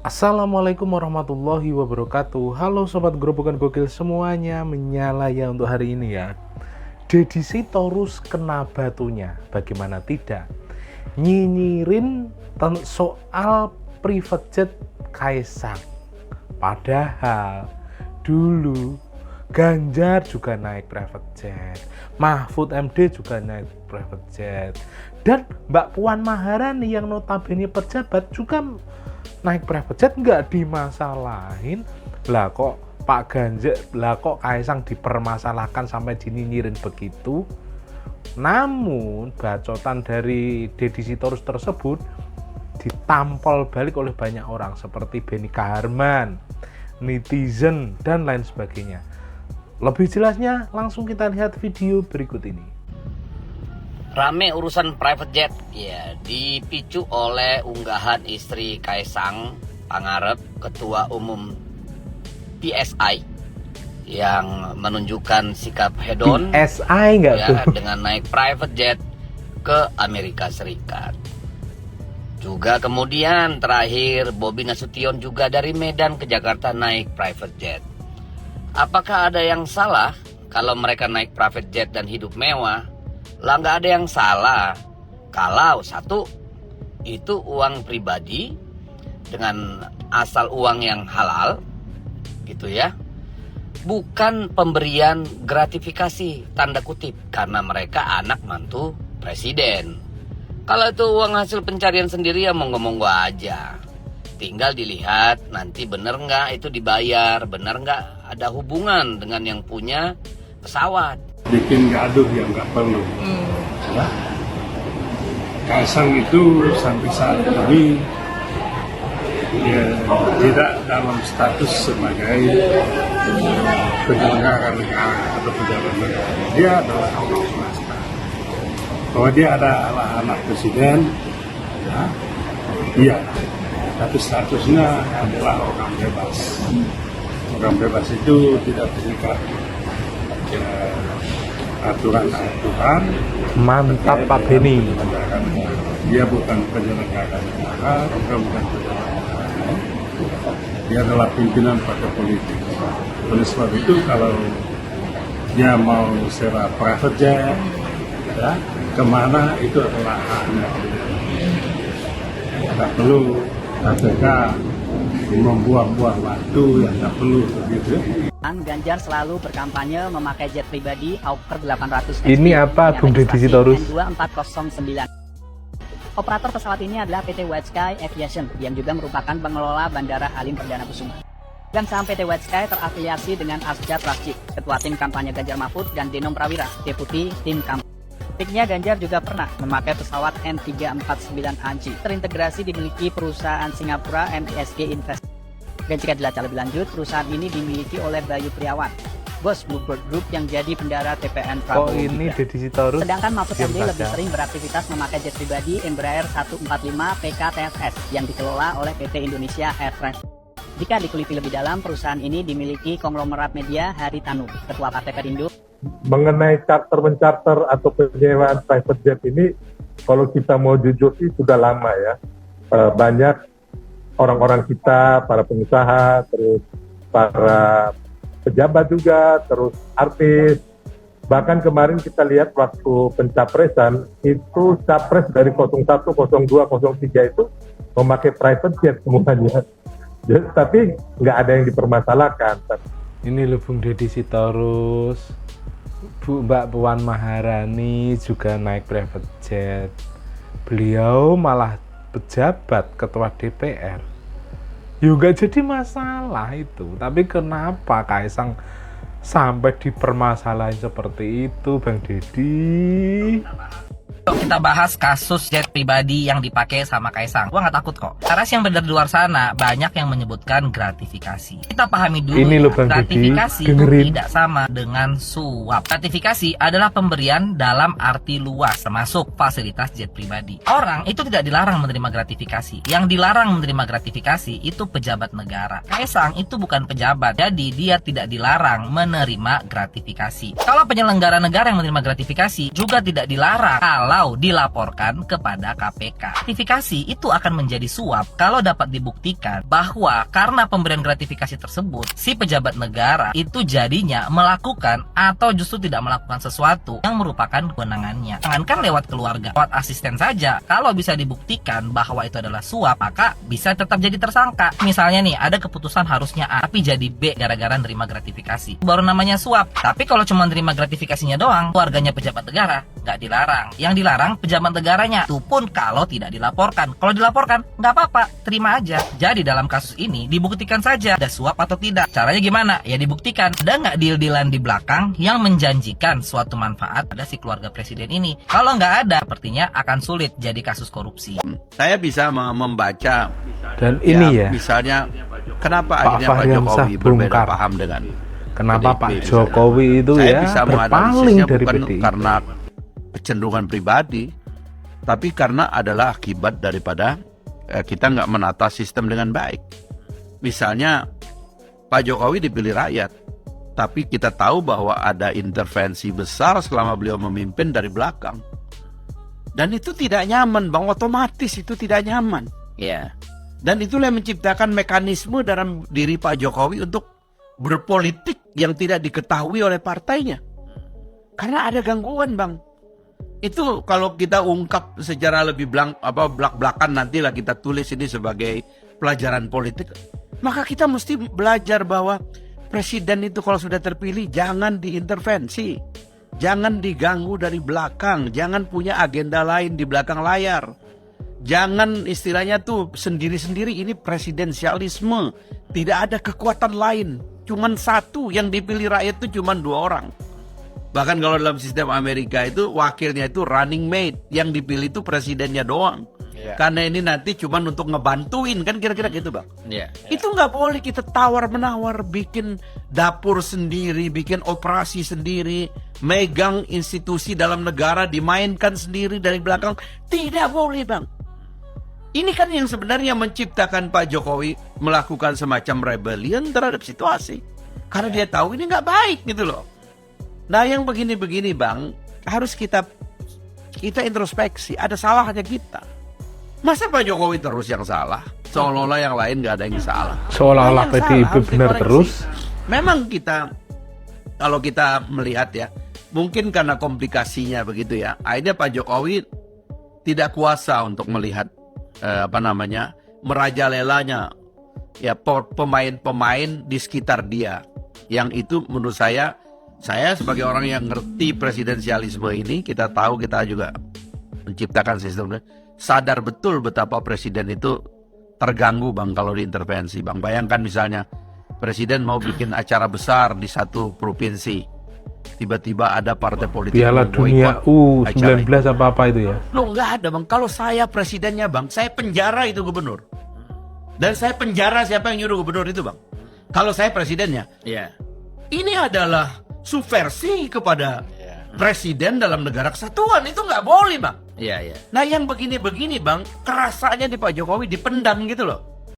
Assalamualaikum warahmatullahi wabarakatuh. Halo sobat gerobokan gokil semuanya, menyala ya untuk hari ini ya. Deddy Sitorus kena batunya, bagaimana tidak? Nyinyirin soal private jet Kaisang. Padahal dulu Ganjar juga naik private jet, Mahfud MD juga naik private jet, dan Mbak Puan Maharani yang notabene pejabat juga naik private jet, nggak dimasalahin. Lah kok Pak Ganjar, lah kok Kaisang dipermasalahkan sampai dinyinyirin begitu. Namun bacotan dari Deddy Sitorus tersebut ditampol balik oleh banyak orang seperti Benny Kaharman, netizen, dan lain sebagainya. Lebih jelasnya langsung kita lihat video berikut ini. Rame urusan private jet ya, dipicu oleh unggahan istri Kaisang Pangarep, ketua umum PSI, yang menunjukkan sikap hedon PSI enggak ya, tuh? dengan naik private jet ke Amerika Serikat. Juga kemudian terakhir Bobi Nasution juga dari Medan ke Jakarta naik private jet. Apakah ada yang salah kalau mereka naik private jet dan hidup mewah? Lah nggak ada yang salah kalau satu itu uang pribadi dengan asal uang yang halal gitu ya, bukan pemberian gratifikasi tanda kutip karena mereka anak mantu presiden. Kalau itu uang hasil pencarian sendiri ya monggo-monggo aja, tinggal dilihat nanti bener nggak itu dibayar, bener nggak ada hubungan dengan yang punya pesawat. Bikin gaduh yang nggak perlu. Ya. Kaisang itu sampai saat ini ya, tidak dalam status sebagai penyelenggara negara atau pejabat negara. Dia adalah orang swasta. Bahwa dia adalah anak presiden, ya, iya. Tapi statusnya adalah orang bebas. Orang bebas itu tidak terikat aturan-aturan. Mantap Pak Benny. Dia bukan penyelenggara negara, bukan penyelenggara negara. Dia adalah pimpinan partai politik. Oleh sebab itu kalau dia mau sewa private jet, ya, kemana itu adalah haknya. Tidak perlu KPK membuang-buang waktu yang tidak perlu begitu. Ganjar selalu berkampanye memakai jet pribadi Hawker 800 XP. Ini apa Bung Deddy Sitorus? 2409. Operator pesawat ini adalah PT White Sky Aviation yang juga merupakan pengelola Bandara Halim Perdana Kusuma. Dan saham PT White Sky terafiliasi dengan Asjad Rasjid, ketua tim kampanye Ganjar Mahfud, dan Denom Prawira, deputi tim kampanye. Peaknya Ganjar juga pernah memakai pesawat N349 terintegrasi dimiliki perusahaan Singapura MISG Invest. Dan jika dilacak lebih lanjut, perusahaan ini dimiliki oleh Bayu Priawan, bos Bluebird Group yang jadi bendara TPN Prabowo. Oh ini juga. Deddy Sitorus. Sedangkan Mahfud diam MD saja. lebih sering beraktivitas memakai jet pribadi Embraer 145 PKTSS yang dikelola oleh PT Indonesia Air France. Jika dikuliti lebih dalam, perusahaan ini dimiliki konglomerat media Haritanu, ketua Partai Perindo. Mengenai charter-mencarter atau penyewaan private jet ini, kalau kita mau jujur sih sudah lama ya. Banyak orang-orang kita, para pengusaha, terus para pejabat juga, terus artis. Bahkan kemarin kita lihat waktu pencapresan, itu capres dari 01, 02, 03 itu memakai private jet semuanya. Tapi nggak ada yang dipermasalahkan. Ini loh Bung Deddy Sitorus, Mbak Puan Maharani juga naik private jet. Beliau malah pejabat ketua DPR. Juga jadi masalah itu. Tapi kenapa Kaisang sampai dipermasalahin seperti itu, Bang Deddy? Kita bahas kasus jet pribadi yang dipakai sama Kaisang. Gua nggak takut kok. Karena yang beredar di luar sana banyak yang menyebutkan gratifikasi. Kita pahami dulu. Ini loh, ya, Bang gratifikasi Deddy, itu dengerin. tidak sama dengan suap. Gratifikasi adalah pemberian dalam arti luas, termasuk fasilitas jet pribadi. Orang itu tidak dilarang menerima gratifikasi. Yang dilarang menerima gratifikasi itu pejabat negara. Kaisang itu bukan pejabat, jadi dia tidak dilarang menerima gratifikasi. Kalau penyelenggara negara yang menerima gratifikasi juga tidak dilarang kalau kalau dilaporkan kepada KPK. Gratifikasi itu akan menjadi suap kalau dapat dibuktikan bahwa karena pemberian gratifikasi tersebut, si pejabat negara itu jadinya melakukan atau justru tidak melakukan sesuatu yang merupakan kewenangannya. Jangankan lewat keluarga, lewat asisten saja, kalau bisa dibuktikan bahwa itu adalah suap, maka bisa tetap jadi tersangka. Misalnya nih, ada keputusan harusnya A, tapi jadi B gara-gara nerima gratifikasi. Baru namanya suap. Tapi kalau cuma nerima gratifikasinya doang, keluarganya pejabat negara nggak dilarang. Yang dilarang pejabat negaranya. Itu pun kalau tidak dilaporkan. Kalau dilaporkan, nggak apa-apa, terima aja. Jadi dalam kasus ini dibuktikan saja ada suap atau tidak. Caranya gimana? Ya dibuktikan. Ada nggak deal-dealan di belakang yang menjanjikan suatu manfaat pada si keluarga presiden ini? Kalau nggak ada, sepertinya akan sulit jadi kasus korupsi. Saya bisa membaca Dan ini ya, misalnya kenapa Pak akhirnya Pak Fahri Jokowi Hamzah berbeda bongkar. paham dengan kenapa PDIP Pak misalnya. Jokowi itu Saya ya bisa berpaling menganalisisnya dari bukan PDIP. karena kecenderungan pribadi, tapi karena adalah akibat daripada kita nggak menata sistem dengan baik. Misalnya Pak Jokowi dipilih rakyat, tapi kita tahu bahwa ada intervensi besar selama beliau memimpin dari belakang. Dan itu tidak nyaman, Bang. Otomatis itu tidak nyaman. Ya. Dan itulah yang menciptakan mekanisme dalam diri Pak Jokowi untuk berpolitik yang tidak diketahui oleh partainya. Karena ada gangguan, Bang. Itu kalau kita ungkap secara lebih belak-belakan, nantilah kita tulis ini sebagai pelajaran politik. Maka kita mesti belajar bahwa presiden itu kalau sudah terpilih jangan diintervensi. Jangan diganggu dari belakang, jangan punya agenda lain di belakang layar. Jangan istilahnya tuh sendiri-sendiri, ini presidensialisme. Tidak ada kekuatan lain, cuman satu yang dipilih rakyat itu cuman 2 orang. Bahkan kalau dalam sistem Amerika itu wakilnya itu running mate, yang dipilih itu presidennya doang. Karena ini nanti cuman untuk ngebantuin, kan kira-kira gitu, Bang. Itu nggak boleh kita tawar-menawar, bikin dapur sendiri, bikin operasi sendiri, megang institusi dalam negara, dimainkan sendiri dari belakang. Tidak boleh, Bang. Ini kan yang sebenarnya menciptakan Pak Jokowi melakukan semacam rebellion terhadap situasi. Karena dia tahu ini nggak baik gitu loh. Nah yang begini-begini, Bang, harus kita introspeksi, ada salahnya kita. Masa Pak Jokowi terus yang salah? Seolah-olah yang lain nggak ada yang salah. Seolah-olah Yang PDIP salah harus benar dikoreksi. terus. Memang kita, kalau kita melihat ya, mungkin karena komplikasinya begitu ya, akhirnya Pak Jokowi tidak kuasa untuk melihat merajalelanya ya pemain-pemain di sekitar dia. Yang itu menurut saya sebagai orang yang ngerti presidensialisme ini, kita tahu, kita juga menciptakan sistemnya, sadar betul betapa presiden itu terganggu, Bang, kalau diintervensi, Bang. Bayangkan misalnya presiden mau bikin acara besar di satu provinsi, tiba-tiba ada partai politik Piala yang Dunia boikot acara U19 apa-apa itu ya. Loh, nggak ada, Bang. Kalau saya presidennya, Bang, saya penjara itu gubernur. Dan saya penjara siapa yang nyuruh gubernur itu, Bang. Kalau saya presidennya. Ini adalah subversi kepada presiden dalam negara kesatuan. Itu nggak boleh, Bang. Nah yang begini-begini, Bang, kerasanya di Pak Jokowi dipendam gitu loh.